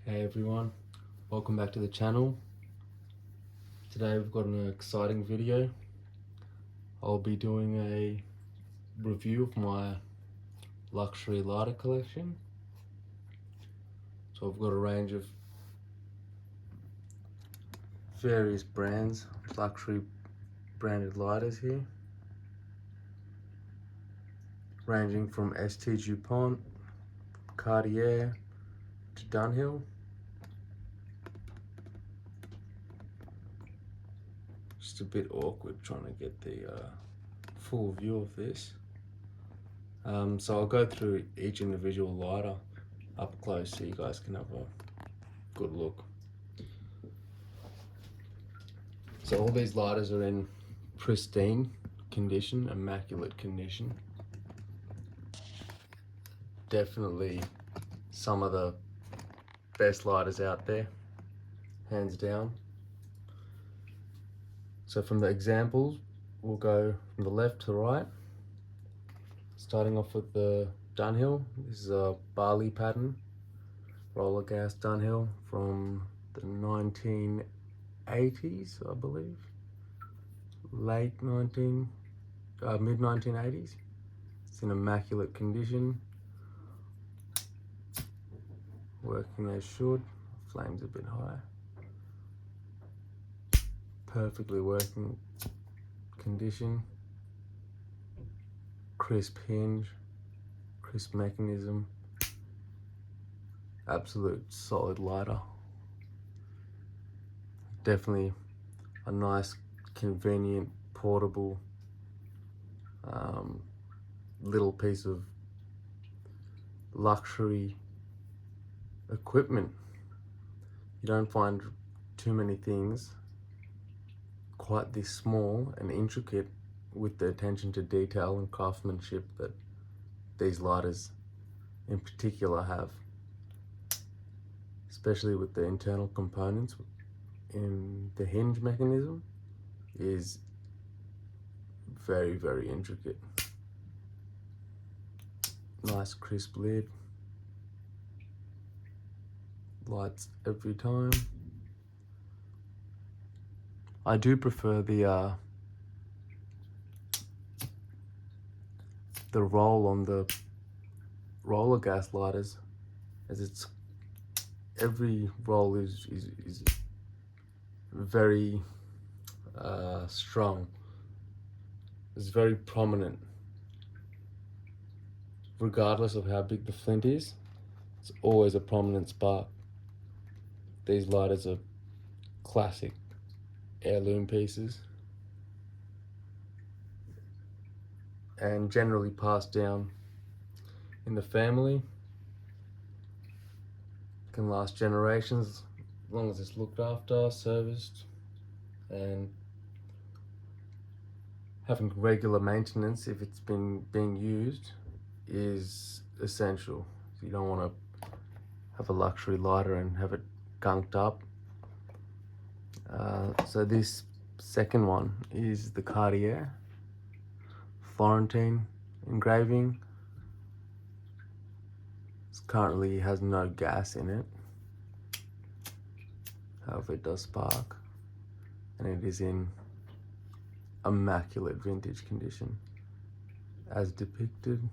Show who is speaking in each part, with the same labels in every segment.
Speaker 1: Hey everyone, welcome back to the channel. Today we've got an exciting video. I'll be doing a review of my luxury lighter collection. So I've got a range of various brands, luxury branded lighters here, ranging from S.T.Dupont, Cartier to Dunhill. Just a bit awkward trying to get the full view of this. So I'll go through each individual lighter up close so you guys can have a good look. So all these lighters are in pristine condition, immaculate condition. Definitely some of the best lighters out there, hands down. So from the examples, we'll go from the left to the right. Starting off with the Dunhill. This is a Bali pattern, roller gas Dunhill from the 1980s, I believe. Mid 1980s. It's in immaculate condition. Working as should. Flame's a bit high. Perfectly working condition. Crisp hinge, crisp mechanism. Absolute solid lighter. Definitely a nice, convenient, portable little piece of luxury equipment. You don't find too many things quite this small and intricate with the attention to detail and craftsmanship that these lighters in particular have, especially with the internal components. In the hinge mechanism is very, very intricate. Nice crisp lid, lights every time. I do prefer the roll on the roller gas lighters, as it's every roll is very strong. It's very prominent. Regardless of how big the flint is, it's always a prominent spark. These lighters are classic heirloom pieces and generally passed down in the family. Can last generations as long as it's looked after, serviced, and having regular maintenance if it's been being used is essential. You don't want to have a luxury lighter and have it gunked up. So this second one is the Cartier Florentine engraving. It currently has no gas in it. However, it does spark, and it is in immaculate vintage condition as depicted.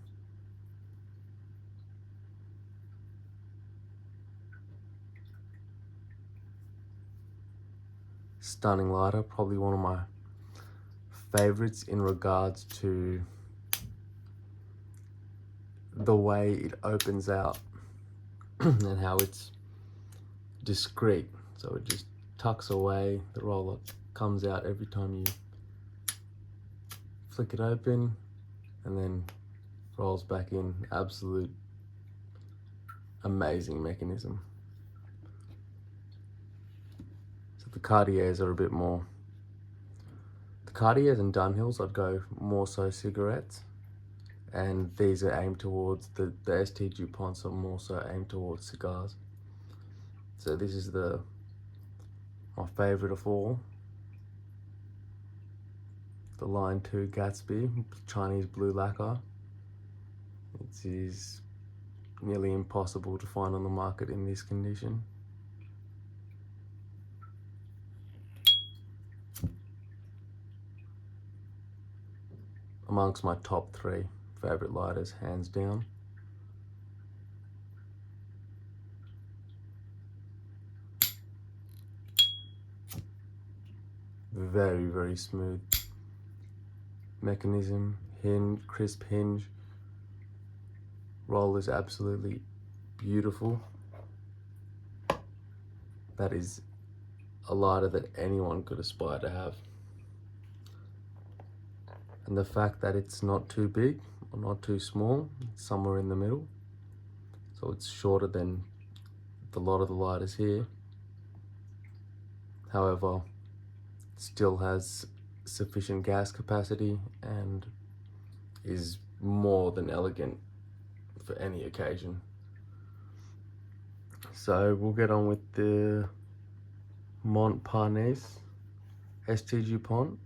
Speaker 1: Stunning lighter, probably one of my favorites in regards to the way it opens out and how it's discreet. So it just tucks away, the roller comes out every time you flick it open and then rolls back in. Absolute amazing mechanism. So the Cartiers are a bit more, the Cartiers and Dunhills I'd go more so cigarettes, and these are aimed towards, the S.T.Duponts are more so aimed towards cigars. So this is my favorite of all. The Line 2 Gatsby Chinese blue lacquer. It is nearly impossible to find on the market in this condition. amongst my top 3 favorite lighters, hands down. Very, very smooth mechanism, hinge, crisp hinge. Roll is absolutely beautiful. That is a lighter that anyone could aspire to have. And the fact that it's not too big or not too small, it's somewhere in the middle. So it's shorter than a lot of the lighters here. However, it still has sufficient gas capacity and is more than elegant for any occasion. So we'll get on with the Montparnasse S.T.Dupont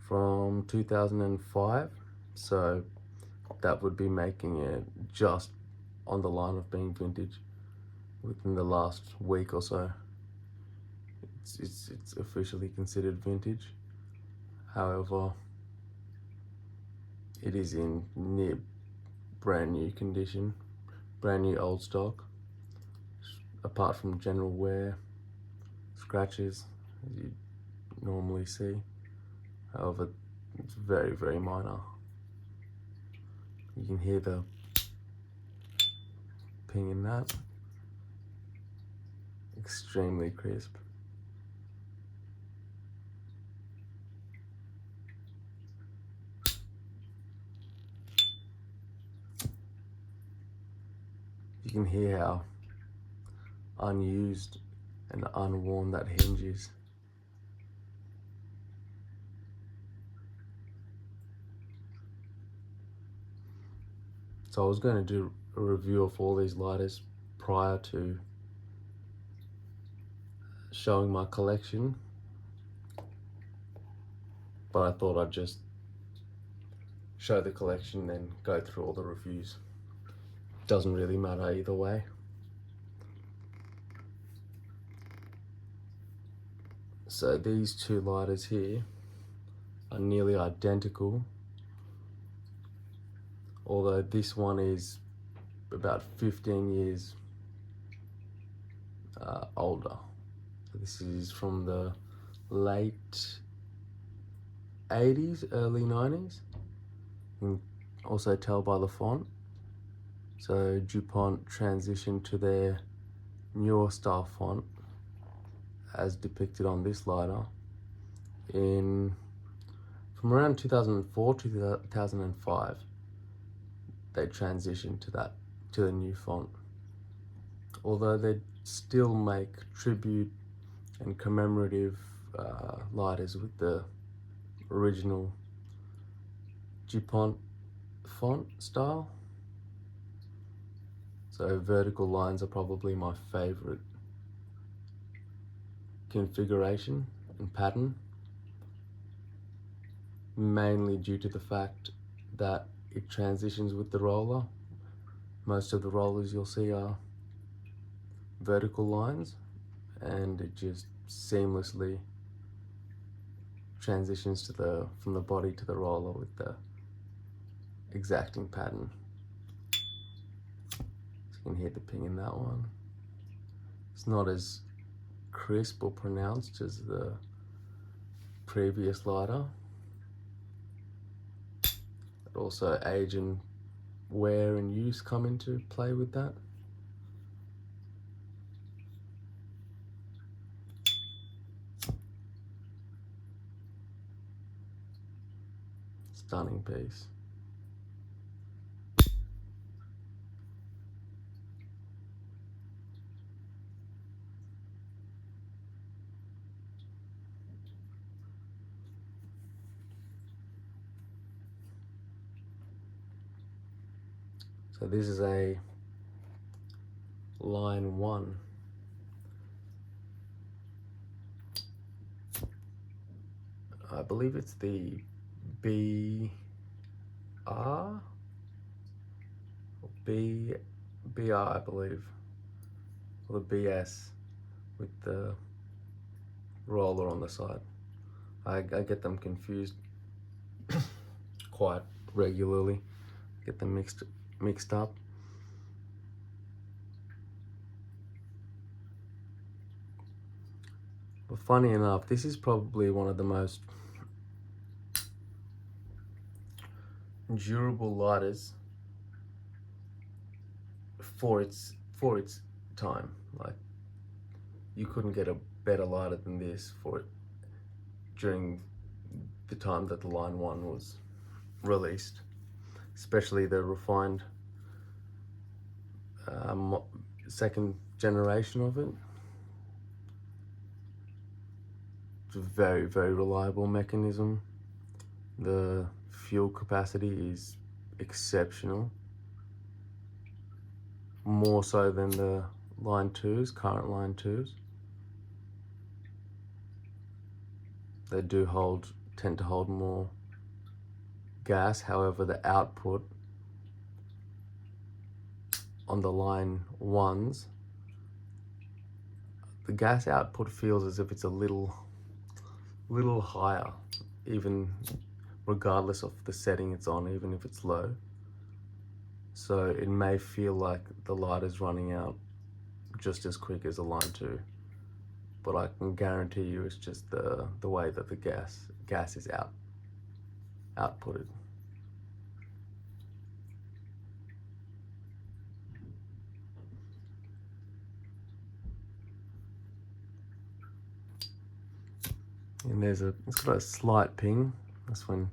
Speaker 1: from 2005. So that would be making it just on the line of being vintage within the last week or so. It's officially considered vintage. However, it is in near brand new condition, brand new old stock, apart from general wear, scratches, as you normally see. However, it's very, very minor. You can hear the ping in that. Extremely crisp. You can hear how unused and unworn that hinge is. So I was going to do a review of all these lighters prior to showing my collection, but I thought I'd just show the collection then go through all the reviews. Doesn't really matter either way. So these 2 lighters here are nearly identical, although this one is about 15 years older. So this is from the late 80s, early 90s. You can also tell by the font. So DuPont transitioned to their newer style font as depicted on this lighter from around 2004 to 2005. They transitioned to the new font. Although they still make tribute and commemorative lighters with the original DuPont font style. So vertical lines are probably my favorite configuration and pattern, mainly due to the fact that it transitions with the roller. Most of the rollers you'll see are vertical lines, and it just seamlessly transitions from the body to the roller with the exacting pattern. So you can hear the ping in that one. It's not as crisp or pronounced as the previous lighter. But also age and wear and use come into play with that. Stunning piece. So this is a line 1. I believe it's the BR or BR, I believe, or the BS with the roller on the side. I get them confused quite regularly, get them mixed up. But funny enough, this is probably one of the most durable lighters for its time. Like, you couldn't get a better lighter than this for it during the time that the line 1 was released, especially the refined second generation of it. It's a very, very reliable mechanism. The fuel capacity is exceptional, more so than the line 2s, current line 2s. They do tend to hold more gas. However, the output on the line 1s, the gas output feels as if it's a little higher, even regardless of the setting it's on, even if it's low. So it may feel like the light is running out just as quick as a line 2, but I can guarantee you it's just the way that the gas is outputted. And it's got a slight ping. That's when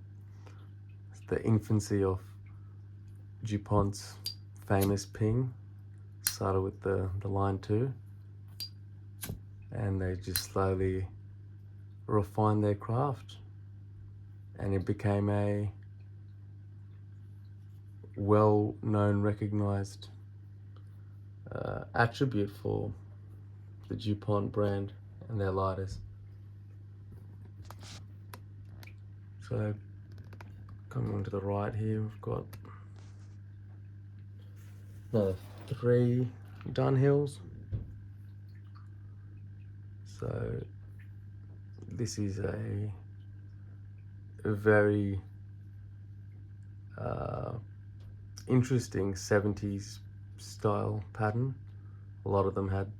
Speaker 1: it's the infancy of DuPont's famous ping. Started with the line 2, and they just slowly refined their craft, and it became a well-known, recognized attribute for the DuPont brand and their lighters. So coming on to the right here, we've got another 3 Dunhills. So this is a very interesting 70s style pattern. A lot of them had,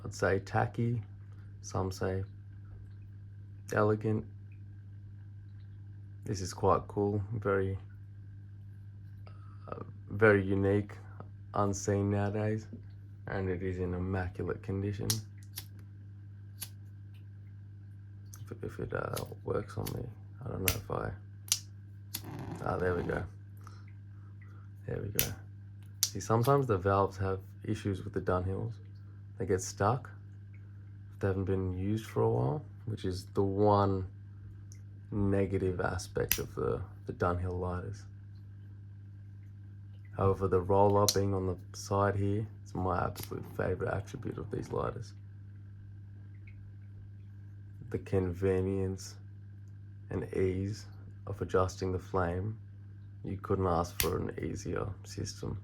Speaker 1: I'd say, tacky, some say elegant. This is quite cool, very unique, unseen nowadays, and it is in immaculate condition. If it works on me, I don't know if there we go. There we go. See, sometimes the valves have issues with the Dunhills. They get stuck if they haven't been used for a while, which is the one negative aspect of the Dunhill lighters. However, the roller being on the side here is my absolute favorite attribute of these lighters. The convenience and ease of adjusting the flame, you couldn't ask for an easier system.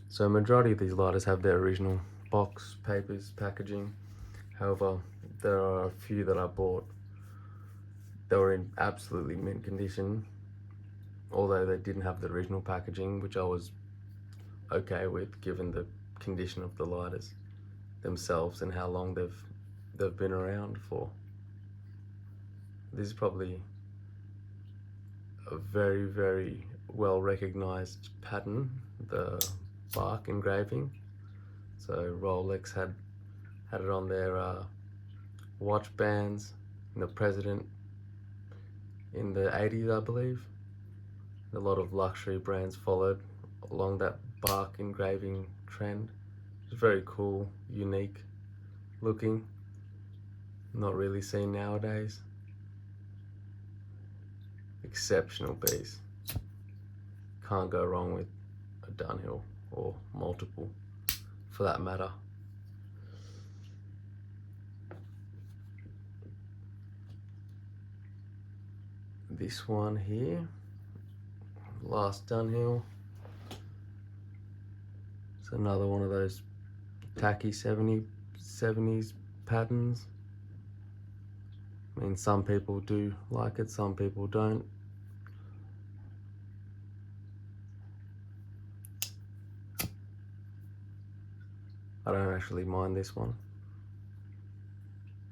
Speaker 1: So majority of these lighters have their original box, papers, packaging. However, there are a few that I bought that were in absolutely mint condition, although they didn't have the original packaging, which I was okay with given the condition of the lighters themselves and how long they've been around for. This is probably a very, very well recognized pattern, the bark engraving. So Rolex had it on their watch bands, and the president in the 80s, I believe. A lot of luxury brands followed along that bark engraving trend. It's very cool, unique looking, not really seen nowadays. Exceptional piece. Can't go wrong with a Dunhill, or multiple for that matter. This one here, last Dunhill. another one of those tacky 70s patterns. I mean, some people do like it, some people don't. I don't actually mind this one,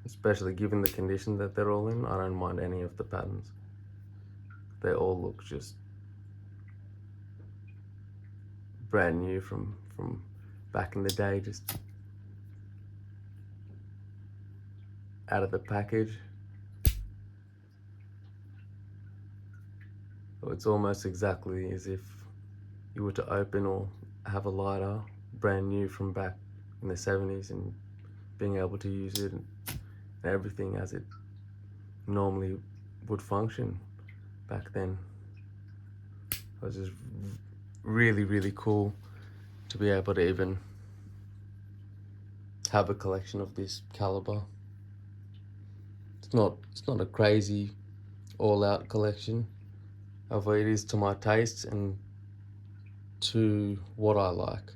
Speaker 1: especially given the condition that they're all in. I don't mind any of the patterns. They all look just brand new from back in the day, just out of the package. It's almost exactly as if you were to open or have a lighter brand new from back in the 70s and being able to use it and everything as it normally would function back then. It was just really, really cool to be able to even have a collection of this caliber. It's not a crazy all-out collection. However, it is to my taste and to what I like.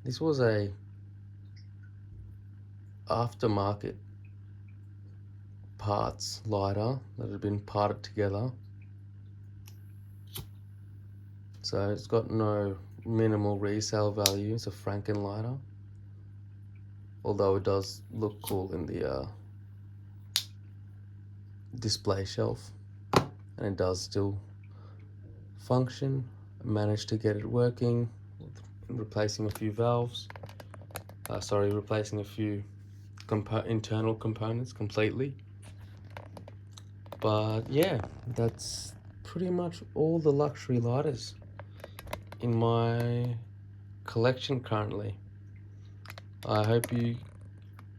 Speaker 1: This was a aftermarket parts lighter that had been parted together. So it's got no minimal resale value. It's a Franken lighter. Although it does look cool in the display shelf. And it does still function. I managed to get it working, replacing a few valves. Replacing a few internal components completely. But yeah, that's pretty much all the luxury lighters in my collection currently. I hope you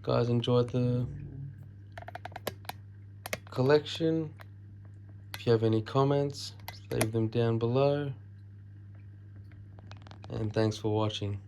Speaker 1: guys enjoyed the collection. If you have any comments, leave them down below. And thanks for watching.